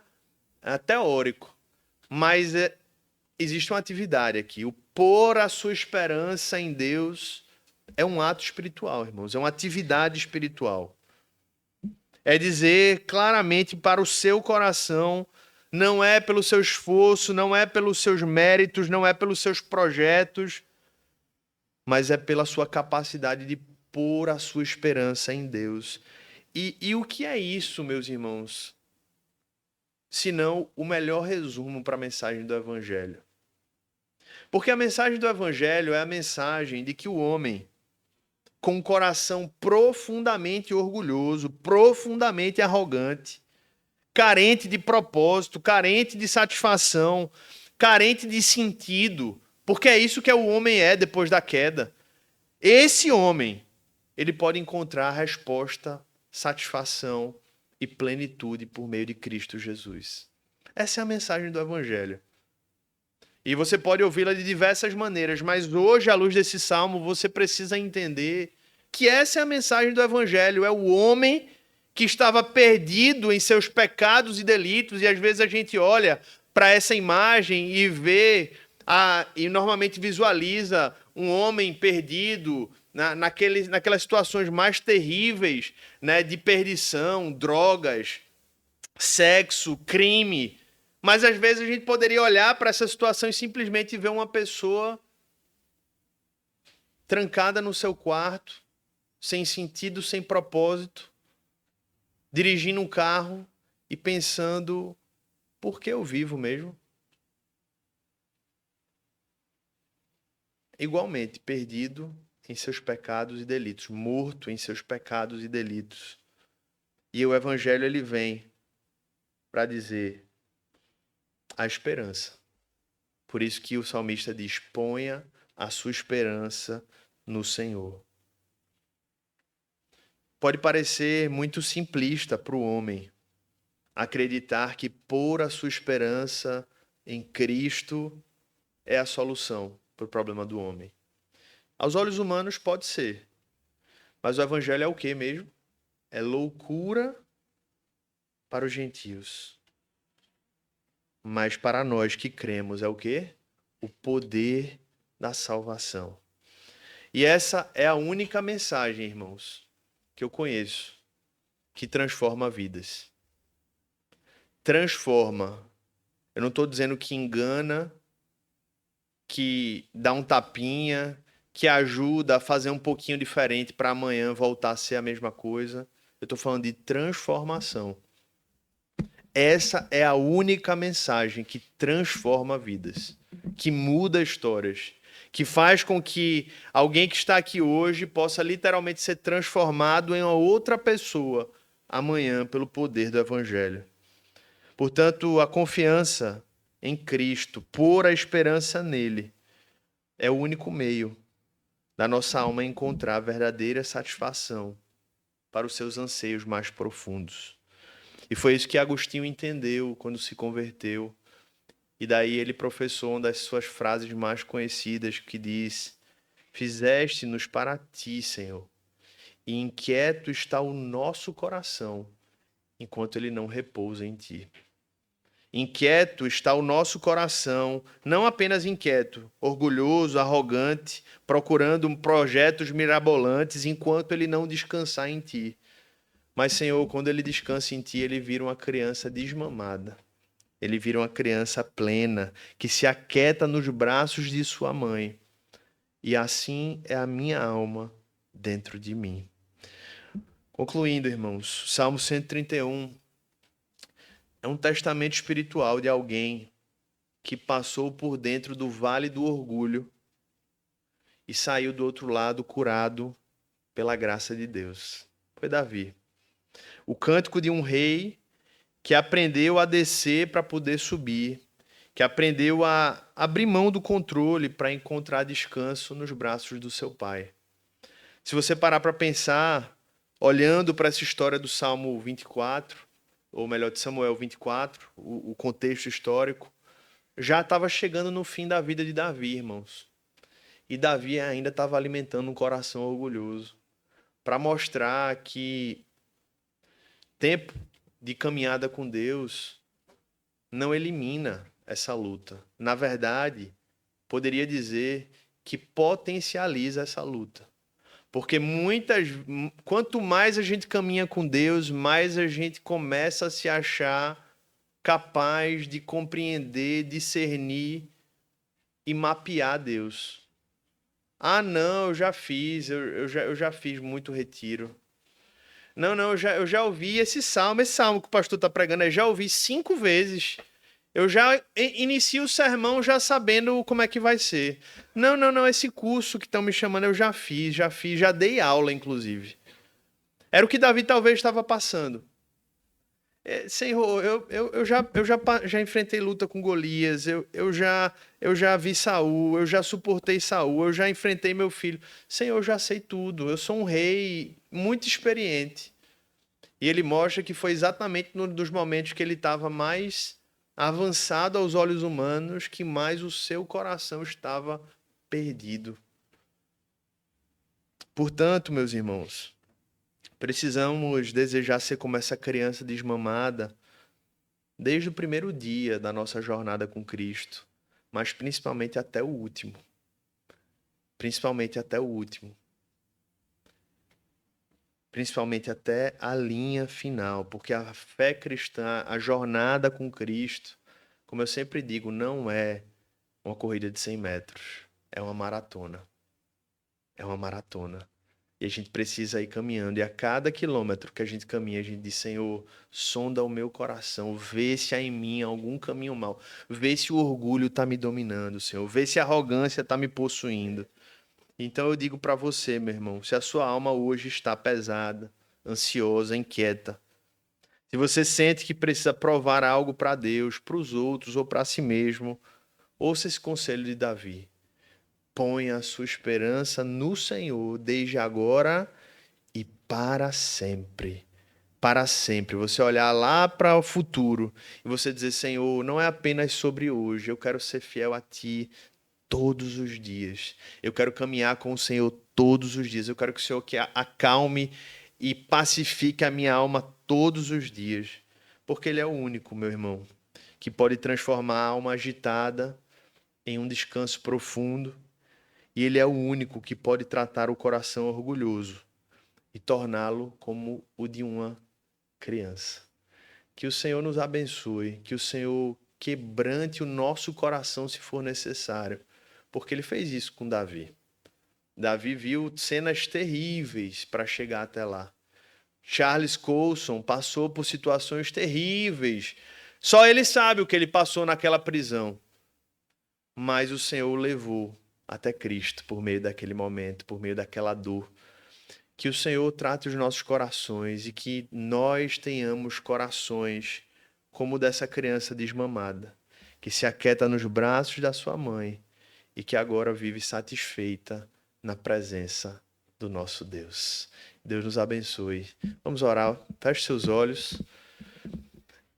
teórico, mas existe uma atividade aqui. O pôr a sua esperança em Deus é um ato espiritual, irmãos. É uma atividade espiritual. É dizer claramente para o seu coração: não é pelo seu esforço, não é pelos seus méritos, não é pelos seus projetos, mas é pela sua capacidade de pôr a sua esperança em Deus. E o que é isso, meus irmãos? Senão o melhor resumo para a mensagem do Evangelho. Porque a mensagem do Evangelho é a mensagem de que o homem, com um coração profundamente orgulhoso, profundamente arrogante, carente de propósito, carente de satisfação, carente de sentido, porque é isso que o homem é depois da queda. Esse homem, ele pode encontrar resposta, satisfação e plenitude por meio de Cristo Jesus. Essa é a mensagem do Evangelho. E você pode ouvi-la de diversas maneiras, mas hoje, à luz desse salmo, você precisa entender que essa é a mensagem do Evangelho. É o homem que estava perdido em seus pecados e delitos, e às vezes a gente olha para essa imagem e vê, e normalmente visualiza um homem perdido naquelas situações mais terríveis, né, de perdição, drogas, sexo, crime. Mas às vezes a gente poderia olhar para essa situação e simplesmente ver uma pessoa trancada no seu quarto, sem sentido, sem propósito, dirigindo um carro e pensando: por que eu vivo mesmo? Igualmente, perdido em seus pecados e delitos, morto em seus pecados e delitos. E o Evangelho ele vem para dizer a esperança. Por isso que o salmista diz: ponha a sua esperança no Senhor. Pode parecer muito simplista para o homem acreditar que pôr a sua esperança em Cristo é a solução para o problema do homem. Aos olhos humanos pode ser, mas o evangelho é o que mesmo? É loucura para os gentios. Mas para nós que cremos é o quê? O poder da salvação. E essa é a única mensagem, irmãos, que eu conheço, que transforma vidas. Transforma. Eu não estou dizendo que engana, que dá um tapinha, que ajuda a fazer um pouquinho diferente para amanhã voltar a ser a mesma coisa. Eu estou falando de transformação. Essa é a única mensagem que transforma vidas, que muda histórias, que faz com que alguém que está aqui hoje possa literalmente ser transformado em uma outra pessoa amanhã pelo poder do Evangelho. Portanto, a confiança em Cristo, pôr a esperança nele, é o único meio da nossa alma encontrar verdadeira satisfação para os seus anseios mais profundos. E foi isso que Agostinho entendeu quando se converteu. E daí ele professou uma das suas frases mais conhecidas, que diz: fizeste-nos para ti, Senhor, e inquieto está o nosso coração, enquanto ele não repousa em ti. Inquieto está o nosso coração, não apenas inquieto, orgulhoso, arrogante, procurando projetos mirabolantes, enquanto ele não descansar em ti. Mas, Senhor, quando ele descansa em ti, ele vira uma criança desmamada. Ele vira uma criança plena, que se aquieta nos braços de sua mãe. E assim é a minha alma dentro de mim. Concluindo, irmãos, Salmo 131 é um testamento espiritual de alguém que passou por dentro do vale do orgulho e saiu do outro lado curado pela graça de Deus. Foi Davi. O cântico de um rei que aprendeu a descer para poder subir, que aprendeu a abrir mão do controle para encontrar descanso nos braços do seu pai. Se você parar para pensar, olhando para essa história do Salmo 24, ou melhor, de Samuel 24, o contexto histórico, já estava chegando no fim da vida de Davi, irmãos. E Davi ainda estava alimentando um coração orgulhoso, para mostrar que tempo de caminhada com Deus não elimina essa luta. Na verdade, poderia dizer que potencializa essa luta. Porque quanto mais a gente caminha com Deus, mais a gente começa a se achar capaz de compreender, discernir e mapear Deus. Ah, não, eu já fiz, eu já fiz muito retiro. Não, eu já ouvi esse salmo que o pastor está pregando, eu já ouvi 5 vezes. Eu já inicio o sermão já sabendo como é que vai ser. Não, esse curso que estão me chamando eu já fiz, já dei aula, inclusive. Era o que Davi talvez estava passando. Senhor, já enfrentei luta com Golias, eu já vi Saul, eu já suportei Saul, eu já enfrentei meu filho. Senhor, eu já sei tudo, eu sou um rei muito experiente. E ele mostra que foi exatamente num dos momentos que ele estava mais avançado aos olhos humanos, que mais o seu coração estava perdido. Portanto, meus irmãos, precisamos desejar ser como essa criança desmamada desde o primeiro dia da nossa jornada com Cristo, mas principalmente até o último. Principalmente até o último. Principalmente até a linha final, porque a fé cristã, a jornada com Cristo, como eu sempre digo, não é uma corrida de 100 metros, é uma maratona. É uma maratona. E a gente precisa ir caminhando. E a cada quilômetro que a gente caminha, a gente diz: Senhor, sonda o meu coração, vê se há em mim algum caminho mau. Vê se o orgulho está me dominando, Senhor. Vê se a arrogância está me possuindo. Então eu digo para você, meu irmão, se a sua alma hoje está pesada, ansiosa, inquieta, se você sente que precisa provar algo para Deus, para os outros ou para si mesmo, ouça esse conselho de Davi. Ponha a sua esperança no Senhor desde agora e para sempre. Para sempre. Você olhar lá para o futuro e você dizer, Senhor, não é apenas sobre hoje, eu quero ser fiel a Ti todos os dias. Eu quero caminhar com o Senhor todos os dias. Eu quero que o Senhor acalme e pacifique a minha alma todos os dias. Porque Ele é o único, meu irmão, que pode transformar a alma agitada em um descanso profundo. E Ele é o único que pode tratar o coração orgulhoso e torná-lo como o de uma criança. Que o Senhor nos abençoe, que o Senhor quebrante o nosso coração se for necessário, porque Ele fez isso com Davi. Davi viu cenas terríveis para chegar até lá. Charles Colson passou por situações terríveis. Só ele sabe o que ele passou naquela prisão. Mas o Senhor o levou até Cristo por meio daquele momento, por meio daquela dor. Que o Senhor trate os nossos corações e que nós tenhamos corações como o dessa criança desmamada, que se aquieta nos braços da sua mãe e que agora vive satisfeita na presença do nosso Deus. Deus nos abençoe. Vamos orar. Feche seus olhos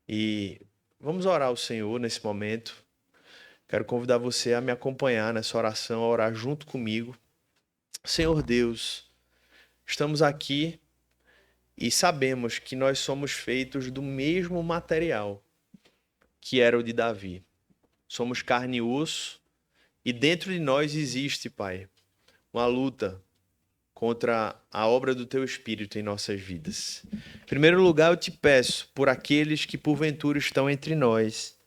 e vamos orar ao Senhor nesse momento. Quero convidar você a me acompanhar nessa oração, a orar junto comigo. Senhor Deus, estamos aqui e sabemos que nós somos feitos do mesmo material que era o de Davi. Somos carne e osso e dentro de nós existe, Pai, uma luta contra a obra do Teu Espírito em nossas vidas. Em primeiro lugar, eu te peço por aqueles que porventura estão entre nós,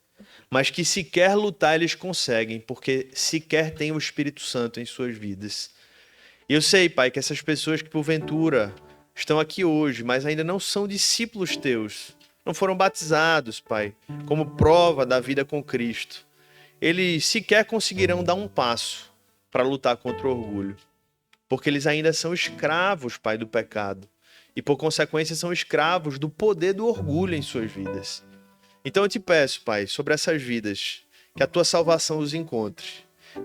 mas que sequer lutar eles conseguem, porque sequer têm o Espírito Santo em suas vidas. E eu sei, Pai, que essas pessoas que porventura estão aqui hoje, mas ainda não são discípulos Teus, não foram batizados, Pai, como prova da vida com Cristo, eles sequer conseguirão dar um passo para lutar contra o orgulho, porque eles ainda são escravos, Pai, do pecado, e por consequência são escravos do poder do orgulho em suas vidas. Então eu te peço, Pai, sobre essas vidas, que a Tua salvação os encontre,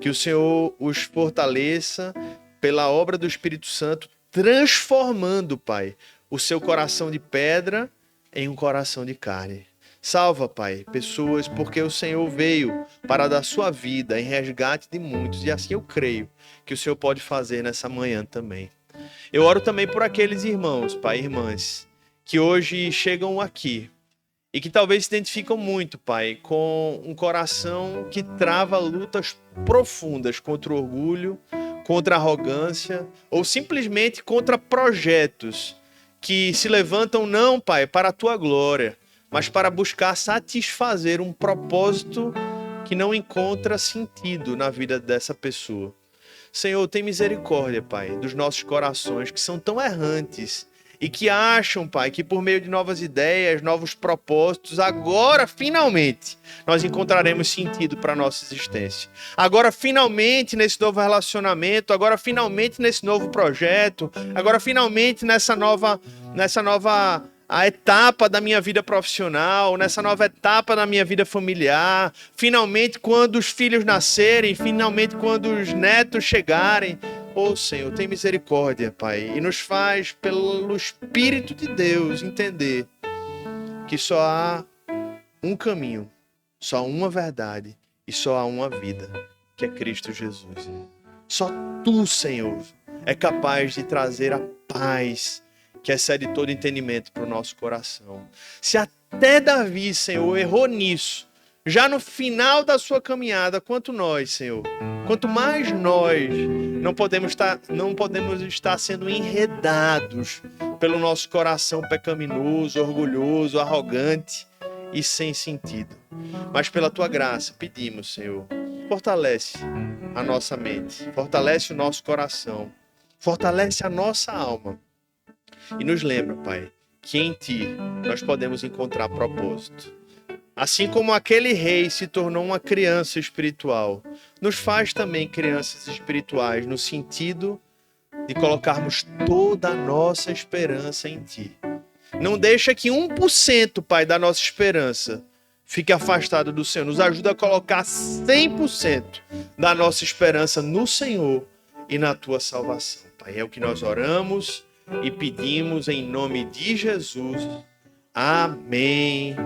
que o Senhor os fortaleça pela obra do Espírito Santo, transformando, Pai, o seu coração de pedra em um coração de carne. Salva, Pai, pessoas, porque o Senhor veio para dar sua vida em resgate de muitos, e assim eu creio que o Senhor pode fazer nessa manhã também. Eu oro também por aqueles irmãos, Pai, irmãs, que hoje chegam aqui e que talvez se identificam muito, Pai, com um coração que trava lutas profundas contra o orgulho, contra a arrogância ou simplesmente contra projetos que se levantam não, Pai, para a Tua glória, mas para buscar satisfazer um propósito que não encontra sentido na vida dessa pessoa. Senhor, tem misericórdia, Pai, dos nossos corações que são tão errantes e que acham, Pai, que por meio de novas ideias, novos propósitos, agora, finalmente, nós encontraremos sentido para a nossa existência. Agora, finalmente, nesse novo relacionamento, agora, finalmente, nesse novo projeto, agora, finalmente, nessa nova a etapa da minha vida profissional, nessa nova etapa da minha vida familiar, finalmente, quando os filhos nascerem, finalmente, quando os netos chegarem. Ô Senhor, tem misericórdia, Pai, e nos faz, pelo Espírito de Deus, entender que só há um caminho, só uma verdade e só há uma vida, que é Cristo Jesus. Só Tu, Senhor, é capaz de trazer a paz que excede todo entendimento para o nosso coração. Se até Davi, Senhor, errou nisso, já no final da sua caminhada, quanto nós, Senhor, quanto mais nós não podemos estar sendo enredados pelo nosso coração pecaminoso, orgulhoso, arrogante e sem sentido. Mas pela Tua graça pedimos, Senhor, fortalece a nossa mente, fortalece o nosso coração, fortalece a nossa alma e nos lembra, Pai, que em Ti nós podemos encontrar propósito. Assim como aquele rei se tornou uma criança espiritual, nos faz também crianças espirituais, no sentido de colocarmos toda a nossa esperança em Ti. Não deixa que 1%, Pai, da nossa esperança fique afastado do Senhor. Nos ajuda a colocar 100% da nossa esperança no Senhor e na Tua salvação, Pai. É o que nós oramos e pedimos em nome de Jesus. Amém.